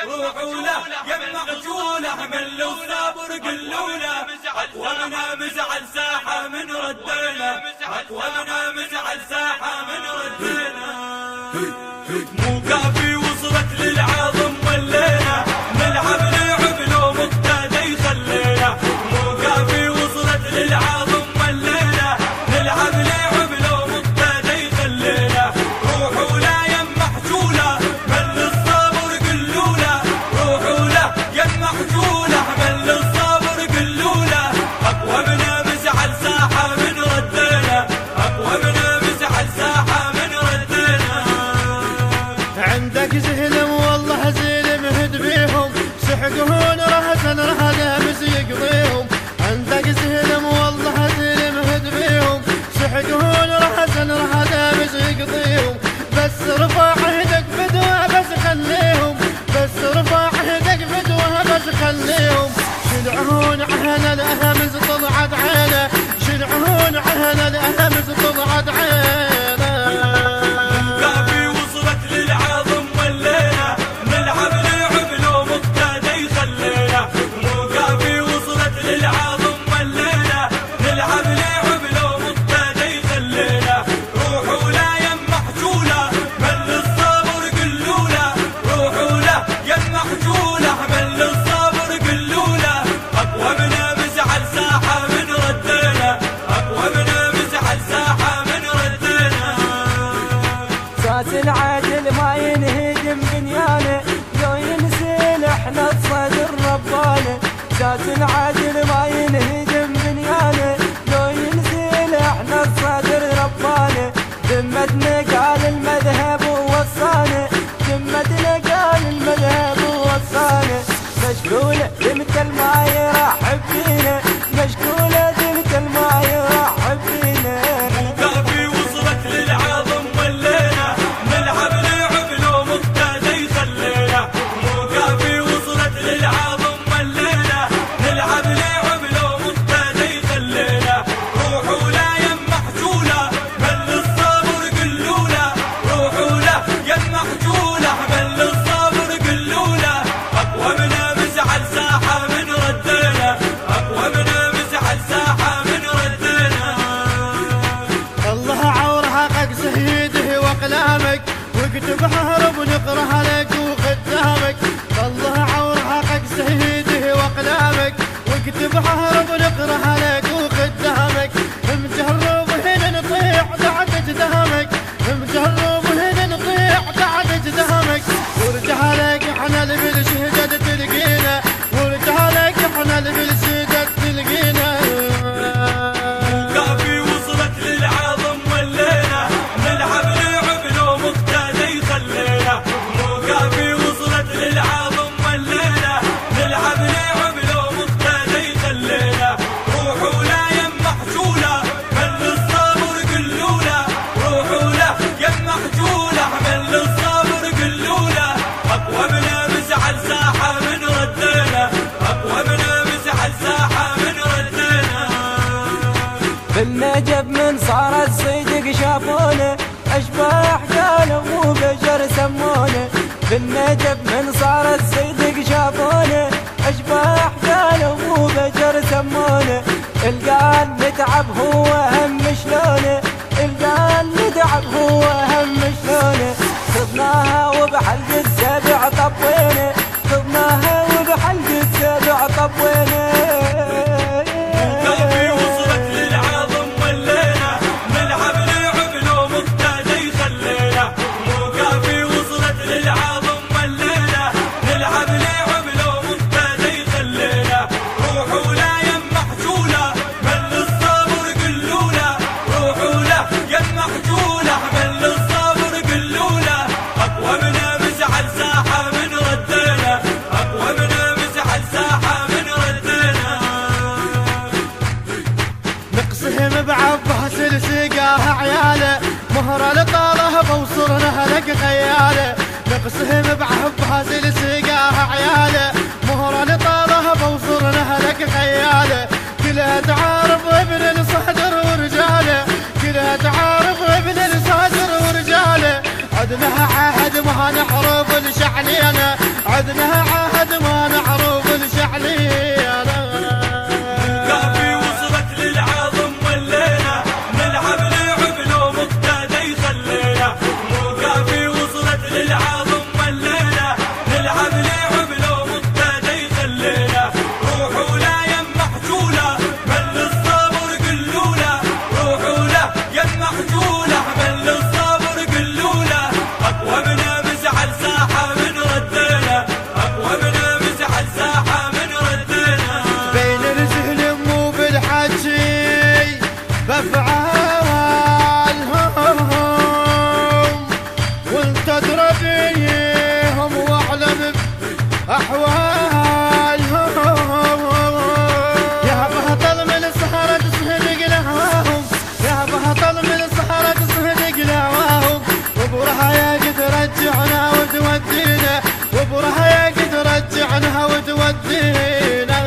روحوا له يا مخجوله من الصبر قلوله اقوامنا مزعل ساحه من ردينا اقوامنا مزعل ساحه من ردينا مو كافي وصلت للعظم ولينا نلعب لعب لو مقتدى يخلينا مو كافي وصلت للعظم ولينا نلعب لعب لو مقتدى يخلينا روحوا لا يم محجوله من الصبر قلوله روحوا لا يم محجوله من الصبر قلوله اقوامنا مزعل ساحه من ردينا اقوامنا مزعل ساحه من ردينا عندك زهلم والله زين مهد بيهم سحقهون رهزن رهدامز يقضيهم عندك زهلم والله زين مهد بيهم سحقهون رهزن رهدامز يقضيهم بس رفع يدك بدوه بس خليهم بس رفع يدك بدوه بس خليهم شلعهون عهنا الأهمز طلعت عينه شلعهون عهنا الأهمز طلعت عينه العاجل ما ينهدم بنيانه لو ينزل احنا الصدر ربانه ذات العاجل ما ينهدم بنيانه لو ينزل احنا الصدر ربانه ذمتنا قال المذهب ووصانه ذمتنا قال المذهب ووصانه مشكوله ذمة ما يرحب فينا مشكوله ذمة ما يرحب فينا واكتب هرب ونقرها لك وقدامك والله عور حقك سيده واقلامك واكتب هرب ونقرها لك وقدامك مجرب هنا نطيع بعد اجدامك مجرب هنا نطيع بعد اجدامك ورجع لك احنا اللي بالشهدة تلقينا ورجع لك احنا اللي بالشهدة تلقينا بالنجب من صار الصدق شافونه اشباح قالوا مو بشر سمونه بالنجب من صار الصدق شافونه اشباح قالوا مو بشر سمونه القال نتعب هو هم شلونه القال نتعب هو هم شلونه خذناها وبحلق السبع طبينا خذناها وبحلق السبع طبينا سلسقاها عياله مهرة لطاله بوصرنا لك خياله نقسهم بعبها سلسقاها عياله مهرة لطاله بوصرنا لك خياله كلها تعارف ابن الصدر ورجاله كلها تعارف ابن الصدر ورجاله عدنا عهد ما نحرف الشعلينا عدنا عهد ما نعرف الشعلينا. كافي وصلت للعظم والليلة نلعب لعب لو مقتدى يخلينا. كافي وصلت للعظم والليلة نلعب لعب لو مقتدى يخلينا. روحوا لا يم محجولة من الصبر قلوله. روحوا لا يم محجولة من الصبر قلوله. أقوى من مزعل ساحة من ردينا. أقوى من مزعل ساحة من ردينا. بين الزهل مو بالحكي بافعالهم وانت تربيهم واعلم باحوالهم. يا بهطل من السهرة تصهد قلاهم. يا بهطل من السهرة تصهد قلاهم. وبرها يا قد رجعنا وتودينا. وبرها يا قد رجعنا وتودينا.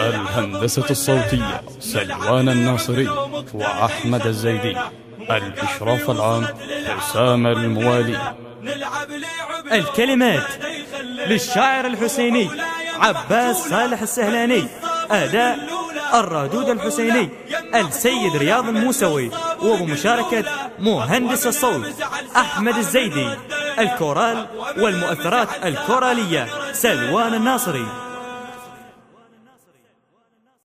الهندسة الصوتية سلوان الناصري وأحمد الزيدي. الإشراف العام حسام الموالي. الكلمات للشاعر الحسيني عباس صالح السهلاني. أداء الردود الحسيني السيد رياض الموسوي، وبمشاركة مهندس الصوت أحمد الزيدي. الكورال والمؤثرات الكورالية سلوان الناصري.